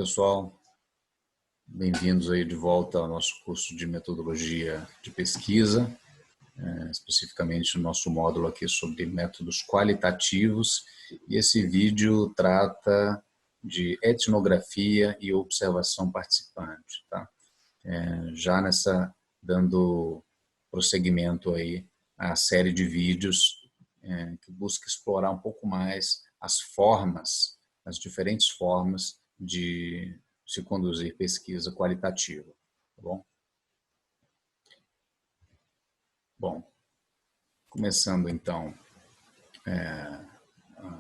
pessoal, bem-vindos aí de volta ao nosso curso de metodologia de pesquisa, especificamente o nosso módulo aqui sobre métodos qualitativos, e esse vídeo trata de etnografia e observação participante, tá? Dando prosseguimento aí à série de vídeos que busca explorar um pouco mais as diferentes formas de se conduzir pesquisa qualitativa, tá bom? Bom, começando então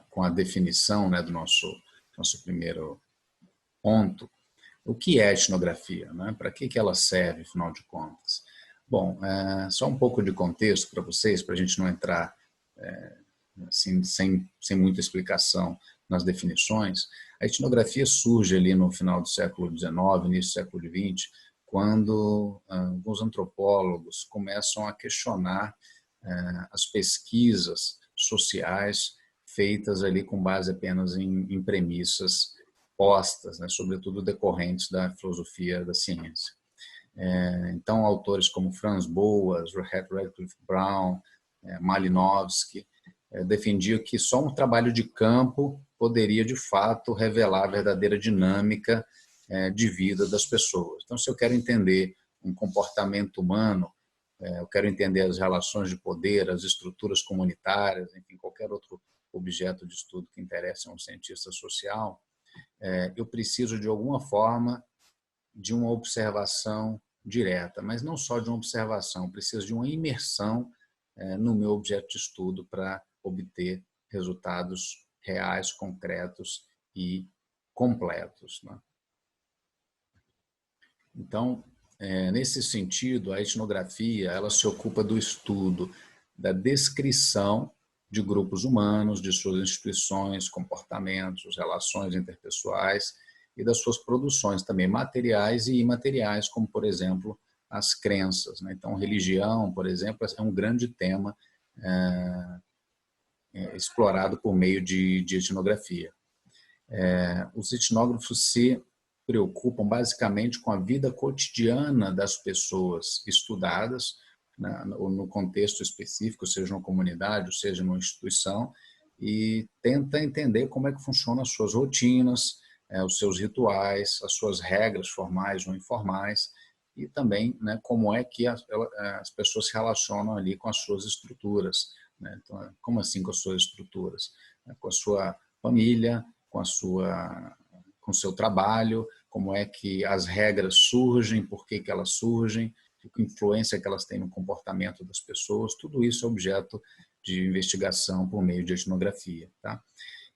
com a definição, né, do nosso primeiro ponto. O que é etnografia, né? Para que ela serve, afinal de contas? Bom, só um pouco de contexto para vocês, para a gente não entrar assim, sem muita explicação nas definições. A etnografia surge ali no final do século XIX, início do século XX, quando alguns antropólogos começam a questionar as pesquisas sociais feitas ali com base apenas em premissas postas, né, sobretudo decorrentes da filosofia da ciência. Então, autores como Franz Boas, Radcliffe Brown, Malinowski, defendiam que só um trabalho de campo poderia, de fato, revelar a verdadeira dinâmica de vida das pessoas. Então, se eu quero entender um comportamento humano, eu quero entender as relações de poder, as estruturas comunitárias, enfim, qualquer outro objeto de estudo que interesse a um cientista social, eu preciso, de alguma forma, de uma observação direta, mas não só de uma observação, preciso de uma imersão no meu objeto de estudo para obter resultados reais, concretos e completos, né? Então, nesse sentido, a etnografia ela se ocupa do estudo da descrição de grupos humanos, de suas instituições, comportamentos, relações interpessoais e das suas produções também materiais e imateriais, como, por exemplo, as crenças, né? Então, religião, por exemplo, é um grande tema explorado por meio de etnografia. Os etnógrafos se preocupam basicamente com a vida cotidiana das pessoas estudadas, né, no contexto específico, seja uma comunidade, ou seja numa instituição, e tenta entender como é que funcionam as suas rotinas, os seus rituais, as suas regras formais ou informais, e também, né, como é que as pessoas se relacionam ali com as suas estruturas, né? Então, como assim com as suas estruturas? Com a sua família, com o seu trabalho, como é que as regras surgem, por que elas surgem, que influência que elas têm no comportamento das pessoas, tudo isso é objeto de investigação por meio de etnografia, tá?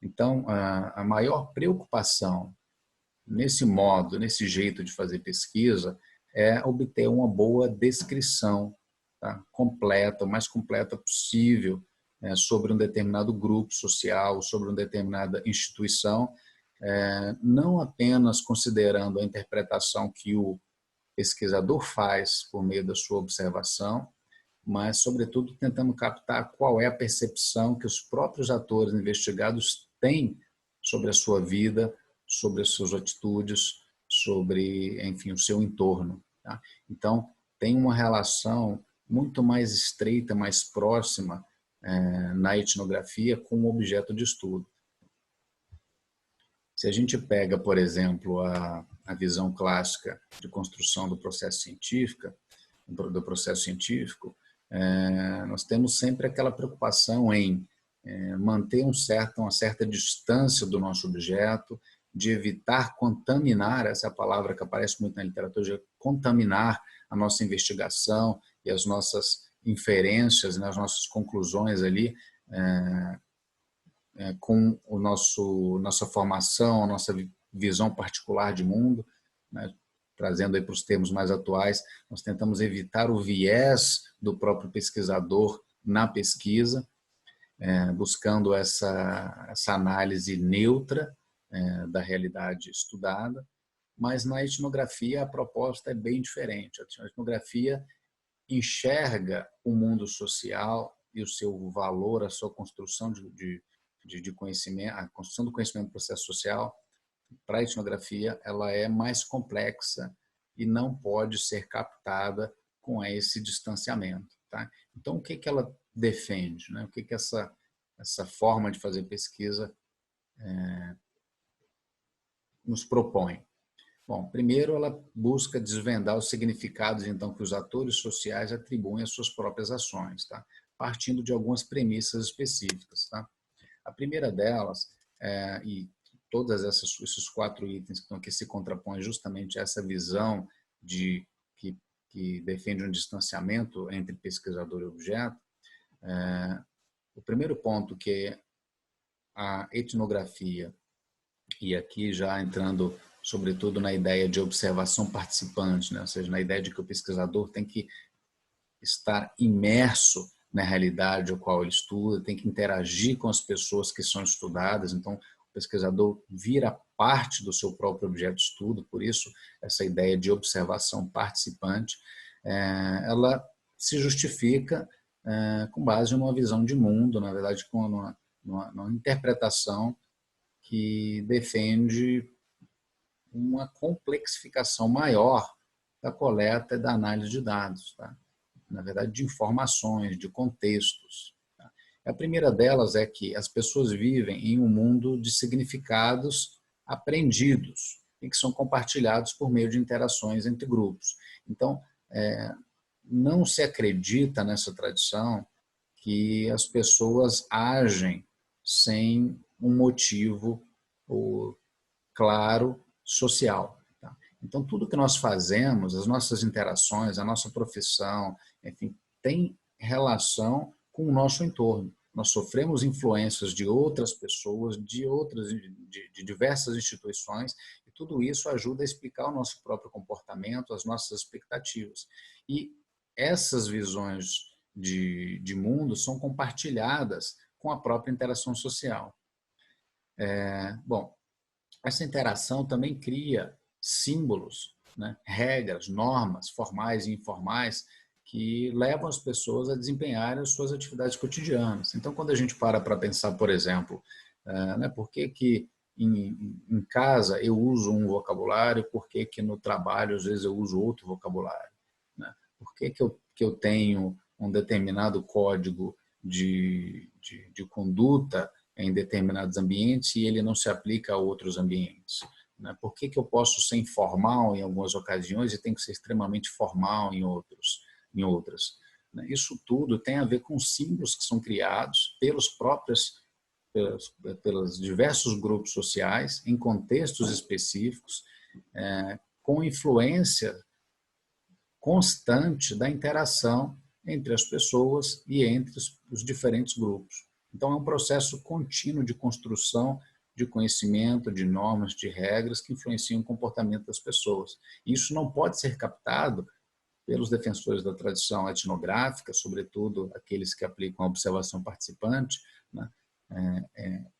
Então, a maior preocupação nesse jeito de fazer pesquisa, é obter uma boa descrição, tá? Completa, o mais completa possível, sobre um determinado grupo social, sobre uma determinada instituição, não apenas considerando a interpretação que o pesquisador faz por meio da sua observação, mas, sobretudo, tentando captar qual é a percepção que os próprios atores investigados têm sobre a sua vida, sobre as suas atitudes, sobre, enfim, o seu entorno, tá? Então, tem uma relação muito mais estreita, mais próxima na etnografia com o objeto de estudo. Se a gente pega, por exemplo, a visão clássica de construção do processo científico, nós temos sempre aquela preocupação em manter uma certa distância do nosso objeto, de evitar contaminar, essa é a palavra que aparece muito na literatura, de contaminar a nossa investigação e as nossas inferências, né, as nossas conclusões ali, com nossa formação, a nossa visão particular de mundo, né? Trazendo aí para os termos mais atuais, nós tentamos evitar o viés do próprio pesquisador na pesquisa, buscando essa análise neutra da realidade estudada, mas na etnografia a proposta é bem diferente. A etnografia enxerga o mundo social e o seu valor, a sua construção de conhecimento, a construção do conhecimento do processo social, para a etnografia, ela é mais complexa e não pode ser captada com esse distanciamento. Tá? Então, o que ela defende? Né? O que essa forma de fazer pesquisa nos propõe? Bom, primeiro ela busca desvendar os significados então que os atores sociais atribuem às suas próprias ações, tá? Partindo de algumas premissas específicas. Tá? A primeira delas, e todas esses 4 itens que estão aqui se contrapõem justamente a essa visão que defende um distanciamento entre pesquisador e objeto. O primeiro ponto, que é a etnografia, e aqui já entrando sobretudo na ideia de observação participante, né? Ou seja, na ideia de que o pesquisador tem que estar imerso na realidade ao qual ele estuda, tem que interagir com as pessoas que são estudadas, então o pesquisador vira parte do seu próprio objeto de estudo, por isso essa ideia de observação participante, ela se justifica com base em uma visão de mundo, na verdade, com uma interpretação que defende uma complexificação maior da coleta e da análise de dados, tá? Na verdade, de informações, de contextos. Tá? A primeira delas é que as pessoas vivem em um mundo de significados aprendidos e que são compartilhados por meio de interações entre grupos. Então, não se acredita nessa tradição que as pessoas agem sem um motivo claro social. Tá? Então, tudo que nós fazemos, as nossas interações, a nossa profissão, enfim, tem relação com o nosso entorno. Nós sofremos influências de outras pessoas, de diversas instituições, e tudo isso ajuda a explicar o nosso próprio comportamento, as nossas expectativas. E essas visões de mundo são compartilhadas com a própria interação social. Bom, essa interação também cria símbolos, né, regras, normas formais e informais que levam as pessoas a desempenharem as suas atividades cotidianas. Então, quando a gente para pensar, por exemplo, por que em casa eu uso um vocabulário, por que no trabalho às vezes eu uso outro vocabulário? Né? Por que eu tenho um determinado código de conduta em determinados ambientes e ele não se aplica a outros ambientes? Por que eu posso ser informal em algumas ocasiões e tenho que ser extremamente formal em outras? Isso tudo tem a ver com símbolos que são criados pelos diversos grupos sociais, em contextos específicos, com influência constante da interação entre as pessoas e entre os diferentes grupos. Então, é um processo contínuo de construção de conhecimento, de normas, de regras que influenciam o comportamento das pessoas. Isso não pode ser captado pelos defensores da tradição etnográfica, sobretudo aqueles que aplicam a observação participante. Né?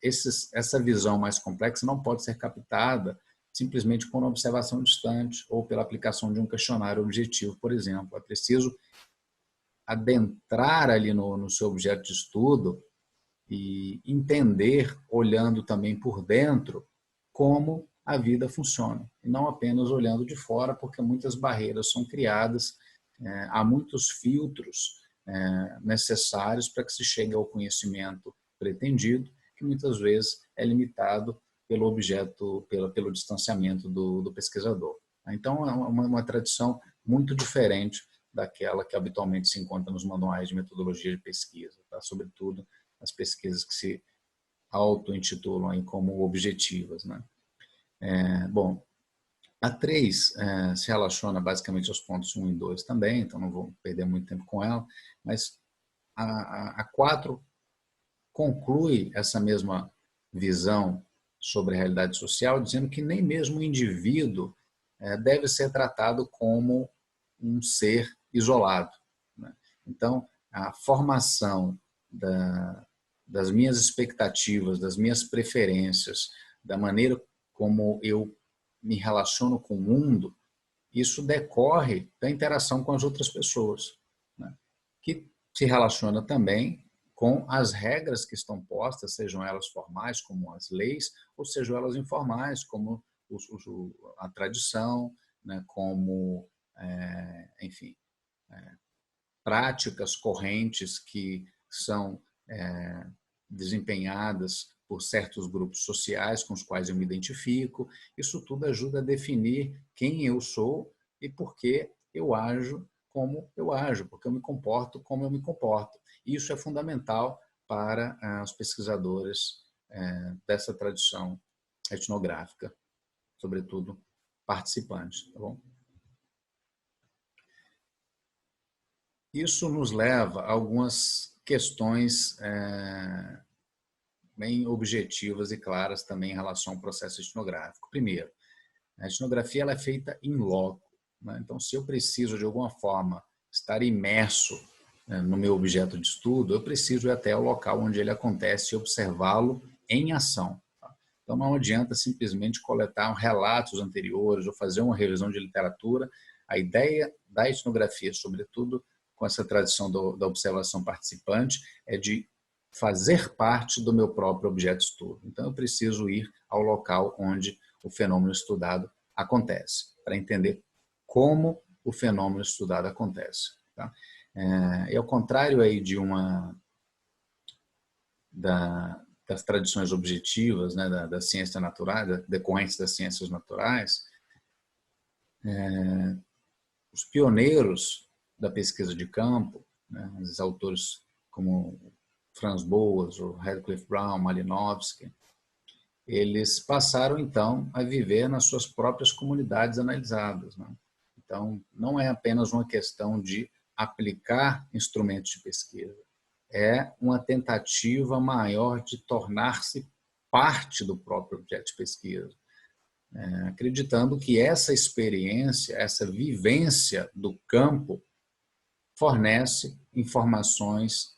Essa visão mais complexa não pode ser captada simplesmente com uma observação distante ou pela aplicação de um questionário objetivo, por exemplo. É preciso adentrar ali no seu objeto de estudo e entender, olhando também por dentro, como a vida funciona, e não apenas olhando de fora, porque muitas barreiras são criadas, há muitos filtros necessários para que se chegue ao conhecimento pretendido, que muitas vezes é limitado pelo objeto, pelo distanciamento do pesquisador. Então, é uma tradição muito diferente daquela que habitualmente se encontra nos manuais de metodologia de pesquisa, tá? Sobretudo as pesquisas que se auto-intitulam como objetivas. Né? Bom, a 3 se relaciona basicamente aos pontos 1 e 2 também, então não vou perder muito tempo com ela, mas a 4 conclui essa mesma visão sobre a realidade social, dizendo que nem mesmo o indivíduo deve ser tratado como um ser isolado. Né? Então, a formação das minhas expectativas, das minhas preferências, da maneira como eu me relaciono com o mundo, isso decorre da interação com as outras pessoas, né? Que se relaciona também com as regras que estão postas, sejam elas formais, como as leis, ou sejam elas informais, como a tradição, né, como, enfim, práticas correntes que são desempenhadas por certos grupos sociais com os quais eu me identifico. Isso tudo ajuda a definir quem eu sou e por que eu ajo como eu ajo, porque eu me comporto como eu me comporto. Isso é fundamental para os pesquisadores dessa tradição etnográfica, sobretudo participantes. Tá bom? Isso nos leva a algumas questões bem objetivas e claras também em relação ao processo etnográfico. Primeiro, a etnografia ela é feita in loco, né? Então, se eu preciso, de alguma forma, estar imerso no meu objeto de estudo, eu preciso ir até o local onde ele acontece e observá-lo em ação. Tá? Então, não adianta simplesmente coletar relatos anteriores ou fazer uma revisão de literatura. A ideia da etnografia, sobretudo com essa tradição da observação participante, é de fazer parte do meu próprio objeto de estudo. Então, eu preciso ir ao local onde o fenômeno estudado acontece, para entender como o fenômeno estudado acontece. Tá? E ao contrário aí das tradições objetivas, né, da ciência natural, decorrentes das ciências naturais, os pioneiros da pesquisa de campo, né, os autores como Franz Boas, o Radcliffe Brown, Malinowski, eles passaram então a viver nas suas próprias comunidades analisadas, né? Então, não é apenas uma questão de aplicar instrumentos de pesquisa, é uma tentativa maior de tornar-se parte do próprio objeto de pesquisa, acreditando que essa experiência, essa vivência do campo fornece informações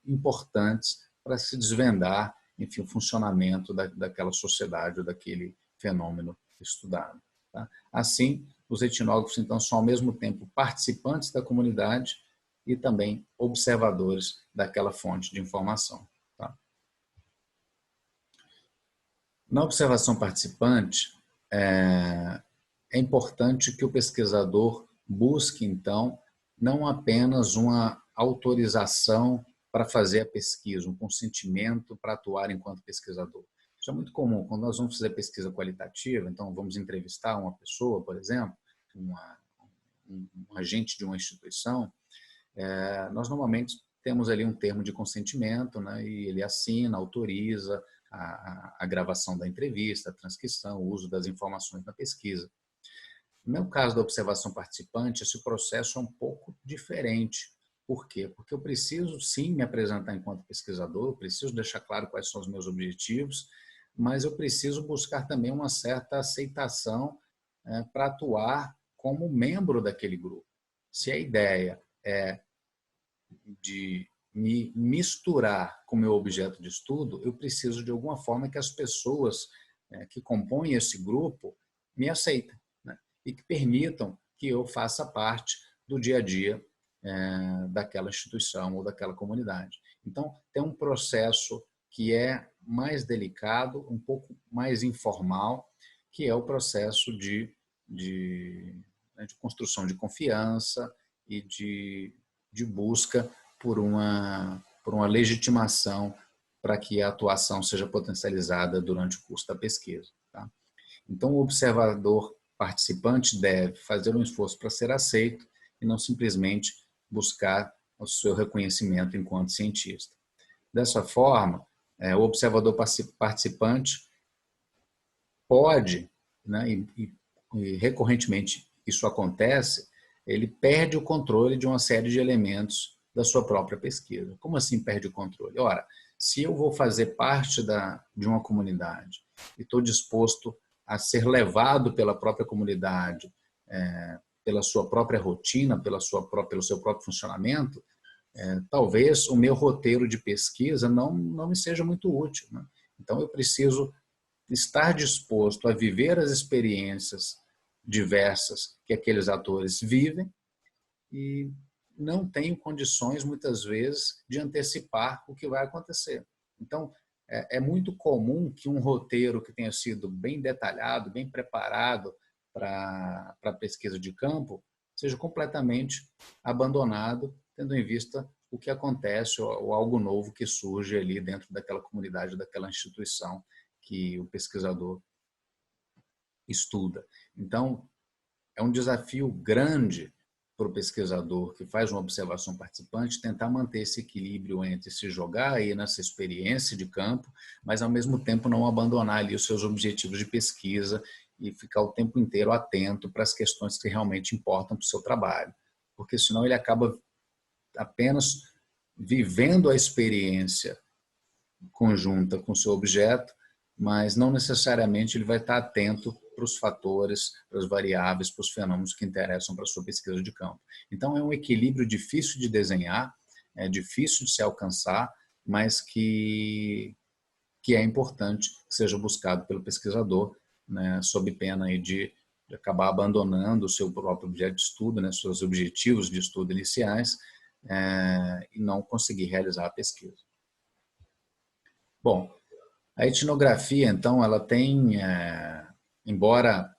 importantes para se desvendar, enfim, o funcionamento daquela sociedade ou daquele fenômeno estudado. Tá? Assim, os etnógrafos, então, são ao mesmo tempo participantes da comunidade e também observadores daquela fonte de informação. Tá? Na observação participante, é importante que o pesquisador busque, então, não apenas uma autorização para fazer a pesquisa, um consentimento para atuar enquanto pesquisador. Isso é muito comum. Quando nós vamos fazer pesquisa qualitativa, então vamos entrevistar uma pessoa, por exemplo, um agente de uma instituição, nós normalmente temos ali um termo de consentimento, né, e ele assina, autoriza a gravação da entrevista, a transcrição, o uso das informações na pesquisa. No meu caso da observação participante, esse processo é um pouco diferente. Por quê? Porque eu preciso, sim, me apresentar enquanto pesquisador, eu preciso deixar claro quais são os meus objetivos, mas eu preciso buscar também uma certa aceitação para atuar como membro daquele grupo. Se a ideia é de me misturar com o meu objeto de estudo, eu preciso de alguma forma que as pessoas que compõem esse grupo me aceitem, né? E que permitam que eu faça parte do dia a dia daquela instituição ou daquela comunidade. Então, tem um processo que é mais delicado, um pouco mais informal, que é o processo de construção de confiança e de busca por uma legitimação para que a atuação seja potencializada durante o curso da pesquisa. Tá? Então, o observador participante deve fazer um esforço para ser aceito e não simplesmente buscar o seu reconhecimento enquanto cientista. Dessa forma, o observador participante pode, né, e recorrentemente isso acontece, ele perde o controle de uma série de elementos da sua própria pesquisa. Como assim perde o controle? Ora, se eu vou fazer parte de uma comunidade e estou disposto a ser levado pela própria comunidade, pela sua própria rotina, pelo seu próprio funcionamento, talvez o meu roteiro de pesquisa não me seja muito útil, né? Então, eu preciso estar disposto a viver as experiências diversas que aqueles atores vivem e não tenho condições, muitas vezes, de antecipar o que vai acontecer. Então, é muito comum que um roteiro que tenha sido bem detalhado, bem preparado para a pesquisa de campo, seja completamente abandonado, tendo em vista o que acontece ou algo novo que surge ali dentro daquela comunidade, daquela instituição que o pesquisador estuda. Então, é um desafio grande para o pesquisador que faz uma observação participante tentar manter esse equilíbrio entre se jogar aí nessa experiência de campo, mas ao mesmo tempo não abandonar ali os seus objetivos de pesquisa e ficar o tempo inteiro atento para as questões que realmente importam para o seu trabalho, porque senão ele acaba apenas vivendo a experiência conjunta com o seu objeto, mas não necessariamente ele vai estar atento para os fatores, para as variáveis, para os fenômenos que interessam para a sua pesquisa de campo. Então, é um equilíbrio difícil de desenhar, é difícil de se alcançar, mas que é importante que seja buscado pelo pesquisador, né, sob pena aí de acabar abandonando o seu próprio objeto de estudo, né, seus objetivos de estudo iniciais, e não conseguir realizar a pesquisa. Bom, a etnografia, então, ela tem, embora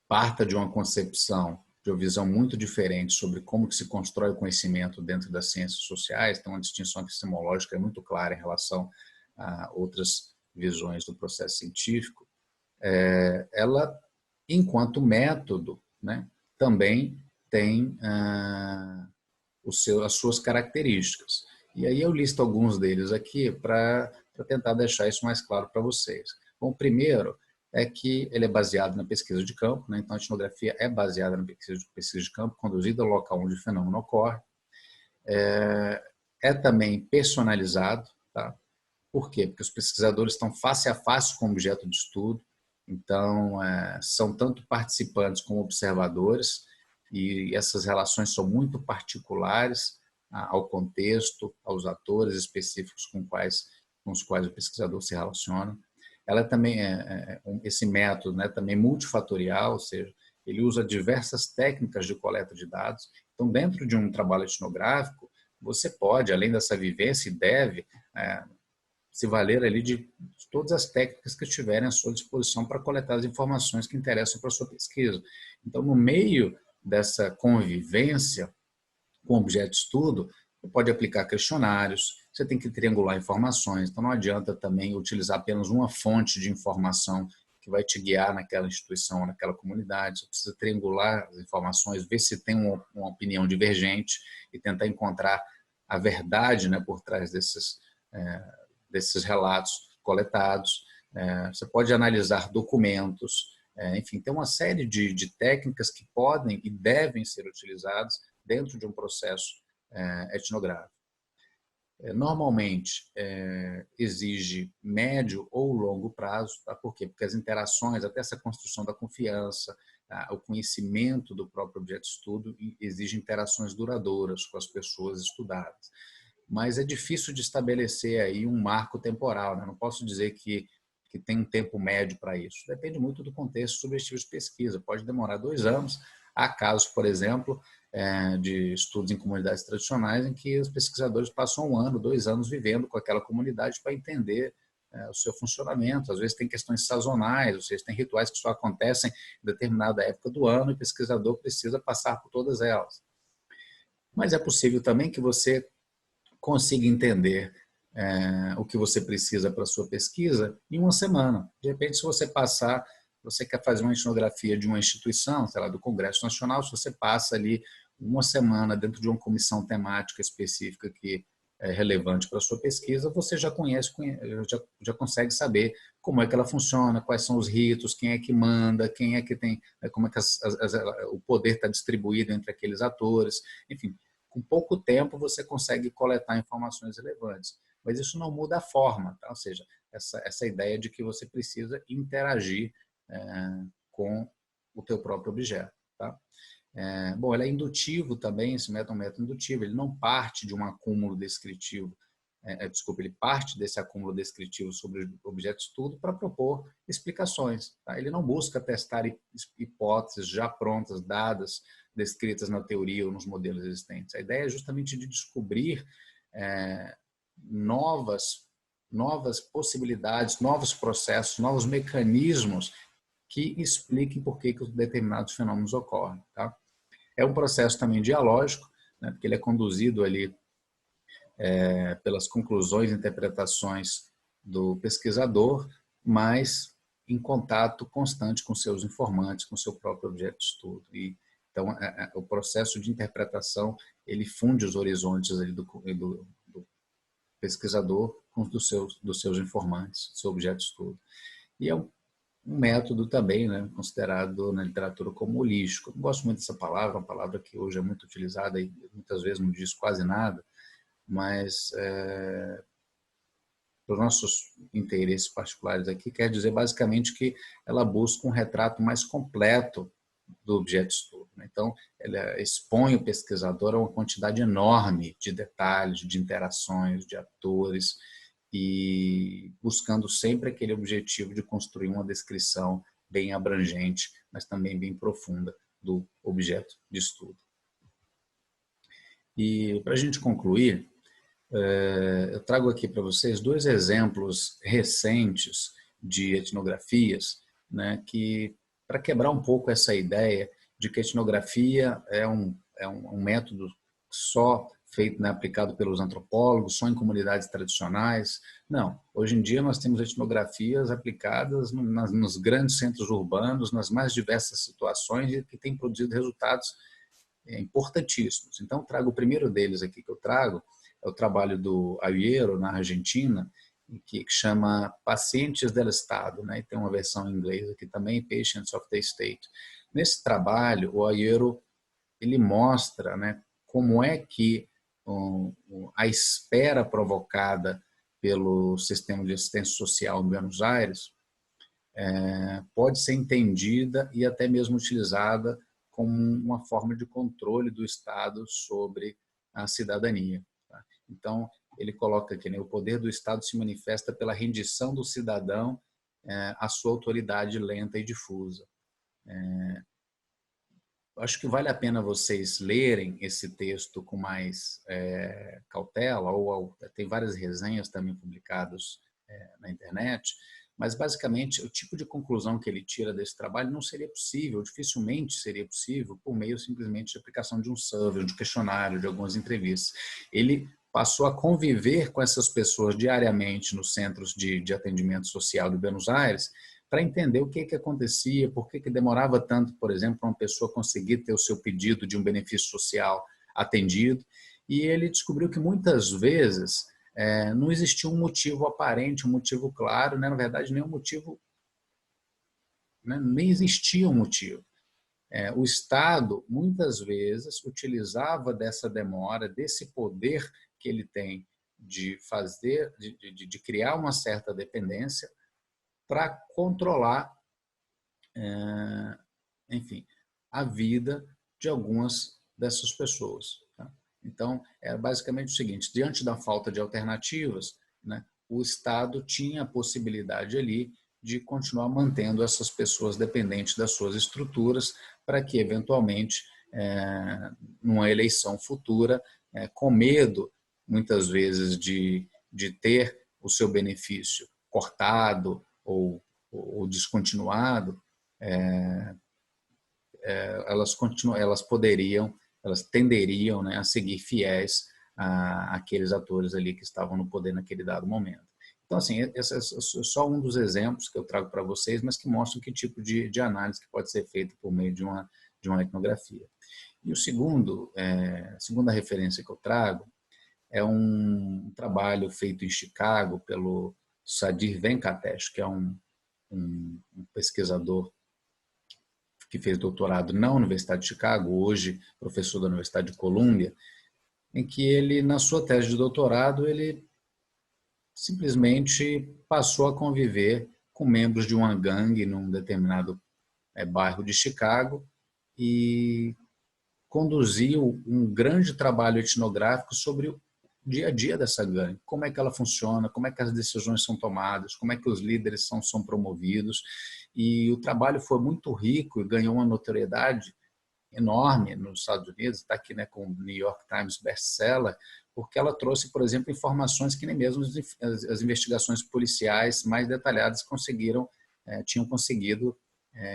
parta de uma concepção, de uma visão muito diferente sobre como que se constrói o conhecimento dentro das ciências sociais, tem uma distinção epistemológica muito clara em relação a outras visões do processo científico, ela, enquanto método, né, também tem as suas características. E aí eu listo alguns deles aqui para tentar deixar isso mais claro para vocês. Bom, o primeiro é que ele é baseado na pesquisa de campo, né? Então a etnografia é baseada na pesquisa de campo, conduzida ao local onde o fenômeno ocorre. É também personalizado, tá? Por quê? Porque os pesquisadores estão face a face com o objeto de estudo, então são tanto participantes como observadores, e essas relações são muito particulares ao contexto, aos atores específicos com os quais o pesquisador se relaciona. Ela também esse método, né, também multifatorial, ou seja, ele usa diversas técnicas de coleta de dados. Então, dentro de um trabalho etnográfico, você pode, além dessa vivência, e deve se valer ali de todas as técnicas que estiverem à sua disposição para coletar as informações que interessam para a sua pesquisa. Então, no meio dessa convivência com objeto de estudo, você pode aplicar questionários, você tem que triangular informações, então não adianta também utilizar apenas uma fonte de informação que vai te guiar naquela instituição, naquela comunidade. Você precisa triangular as informações, ver se tem uma opinião divergente e tentar encontrar a verdade, né, por trás desses relatos coletados. Você pode analisar documentos, enfim, tem uma série de técnicas que podem e devem ser utilizadas dentro de um processo etnográfico. Normalmente exige médio ou longo prazo, tá? Por quê? Porque as interações, até essa construção da confiança, o conhecimento do próprio objeto de estudo exige interações duradouras com as pessoas estudadas. Mas é difícil de estabelecer aí um marco temporal, né? Não posso dizer que tem um tempo médio para isso. Depende muito do contexto subjetivo de pesquisa. Pode demorar 2 anos. Há casos, por exemplo, de estudos em comunidades tradicionais em que os pesquisadores passam 1 ano, 2 anos vivendo com aquela comunidade para entender o seu funcionamento. Às vezes tem questões sazonais, ou seja, tem rituais que só acontecem em determinada época do ano e o pesquisador precisa passar por todas elas. Mas é possível também que você consiga entender o que você precisa para a sua pesquisa em 1 semana. De repente, se você quer fazer uma etnografia de uma instituição, sei lá, do Congresso Nacional, se você passa ali 1 semana dentro de uma comissão temática específica que é relevante para a sua pesquisa, você já conhece, já consegue saber como é que ela funciona, quais são os ritos, quem é que manda, quem é que tem, como é que o poder está distribuído entre aqueles atores, enfim. Com pouco tempo você consegue coletar informações relevantes, mas isso não muda a forma, tá? Ou seja, essa ideia de que você precisa interagir com o teu próprio objeto, tá? Bom, ele é indutivo também, esse método é um método indutivo, ele não parte de um acúmulo descritivo, ele parte desse acúmulo descritivo sobre o objeto de estudo para propor explicações, tá? Ele não busca testar hipóteses já prontas, dadas descritas na teoria ou nos modelos existentes. A ideia é justamente de descobrir novas possibilidades, novos processos, novos mecanismos que expliquem por que determinados fenômenos ocorrem. Tá? É um processo também dialógico, né, porque ele é conduzido ali pelas conclusões e interpretações do pesquisador, mas em contato constante com seus informantes, com seu próprio objeto de estudo. Então, o processo de interpretação, ele funde os horizontes ali do pesquisador com os dos seus informantes, do seu objeto de estudo. E é um método também, né, considerado na literatura como holístico. Eu não gosto muito dessa palavra, uma palavra que hoje é muito utilizada e muitas vezes não diz quase nada, mas para os nossos interesses particulares aqui, quer dizer basicamente que ela busca um retrato mais completo do objeto de estudo. Então, ela expõe o pesquisador a uma quantidade enorme de detalhes, de interações, de atores, e buscando sempre aquele objetivo de construir uma descrição bem abrangente, mas também bem profunda do objeto de estudo. E para a gente concluir, eu trago aqui para vocês 2 exemplos recentes de etnografias, né, que, para quebrar um pouco essa ideia de que a etnografia é um método só feito, né, aplicado pelos antropólogos, só em comunidades tradicionais. Não, hoje em dia nós temos etnografias aplicadas nos grandes centros urbanos, nas mais diversas situações, e que têm produzido resultados importantíssimos. Então, trago o primeiro deles aqui que eu trago, é o trabalho do Ayero, na Argentina, que chama Pacientes del Estado, né? E tem uma versão em inglês aqui também, Patients of the State. Nesse trabalho, o Ayero, ele mostra, né, como é que a espera provocada pelo sistema de assistência social em Buenos Aires pode ser entendida e até mesmo utilizada como uma forma de controle do Estado sobre a cidadania. Tá? Então, ele coloca aqui, né, o poder do Estado se manifesta pela rendição do cidadão à sua autoridade lenta e difusa. Acho que vale a pena vocês lerem esse texto com mais cautela, ou tem várias resenhas também publicadas na internet, mas basicamente o tipo de conclusão que ele tira desse trabalho não seria possível, dificilmente seria possível, por meio simplesmente de aplicação de um survey, de um questionário, de algumas entrevistas. Ele passou a conviver com essas pessoas diariamente nos centros de atendimento social de Buenos Aires, para entender o que acontecia, por que demorava tanto, por exemplo, para uma pessoa conseguir ter o seu pedido de um benefício social atendido. E ele descobriu que muitas vezes não existia um motivo aparente, um motivo claro, né? Na verdade, nenhum motivo, né? Nem existia um motivo. O Estado, muitas vezes, utilizava dessa demora, desse poder que ele tem de fazer, de criar uma certa dependência, para controlar, enfim, a vida de algumas dessas pessoas. Tá? Então, é basicamente o seguinte, diante da falta de alternativas, né, o Estado tinha a possibilidade ali de continuar mantendo essas pessoas dependentes das suas estruturas para que, eventualmente, numa eleição futura, com medo, muitas vezes, de ter o seu benefício cortado ou descontinuado, elas tenderiam, né, a seguir fiéis àqueles atores ali que estavam no poder naquele dado momento. Então, assim, esse é só um dos exemplos que eu trago para vocês, mas que mostram que tipo de análise que pode ser feita por meio de uma etnografia. E o segunda referência que eu trago é um trabalho feito em Chicago pelo Sadir Venkatesh, que é um pesquisador que fez doutorado na Universidade de Chicago, hoje professor da Universidade de Colômbia, em que ele, na sua tese de doutorado, ele simplesmente passou a conviver com membros de uma gangue num determinado bairro de Chicago e conduziu um grande trabalho etnográfico sobre o dia a dia dessa gangue, como é que ela funciona, como é que as decisões são tomadas, como é que os líderes são promovidos. E o trabalho foi muito rico e ganhou uma notoriedade enorme nos Estados Unidos, está aqui, né, com o New York Times bestseller, porque ela trouxe, por exemplo, informações que nem mesmo as investigações policiais mais detalhadas tinham conseguido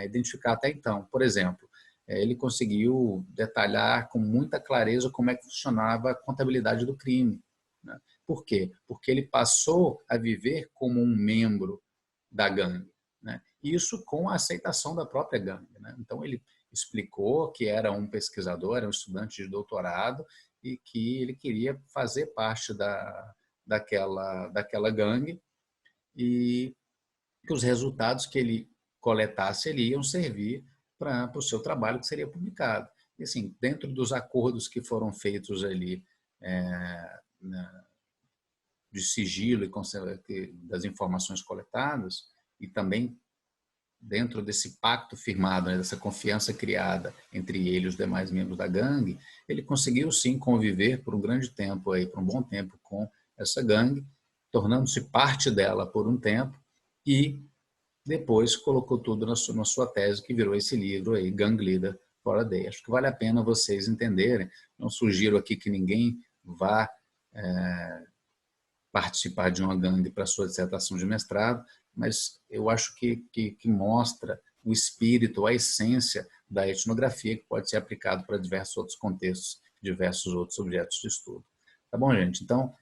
identificar até então. Por exemplo, ele conseguiu detalhar com muita clareza como é que funcionava a contabilidade do crime, né? Por quê? Porque ele passou a viver como um membro da gangue, né? Isso com a aceitação da própria gangue, né? Então ele explicou que era um pesquisador, era um estudante de doutorado e que ele queria fazer parte daquela gangue e que os resultados que ele coletasse ele iam servir para o seu trabalho que seria publicado. E assim, dentro dos acordos que foram feitos ali de sigilo e das informações coletadas e também dentro desse pacto firmado, né, dessa confiança criada entre ele e os demais membros da gangue, ele conseguiu sim conviver por um grande tempo, por um bom tempo com essa gangue, tornando-se parte dela por um tempo e depois colocou tudo na sua tese, que virou esse livro aí, Gang Leader for a Day. Acho que vale a pena vocês entenderem. Não sugiro aqui que ninguém vá participar de uma gangue para sua dissertação de mestrado, mas eu acho que mostra o espírito, a essência da etnografia que pode ser aplicado para diversos outros contextos, diversos outros objetos de estudo. Tá bom, gente? Então,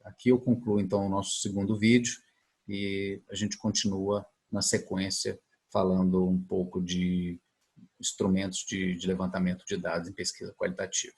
aqui eu concluo então o nosso segundo vídeo e a gente continua na sequência falando um pouco de instrumentos de levantamento de dados em pesquisa qualitativa.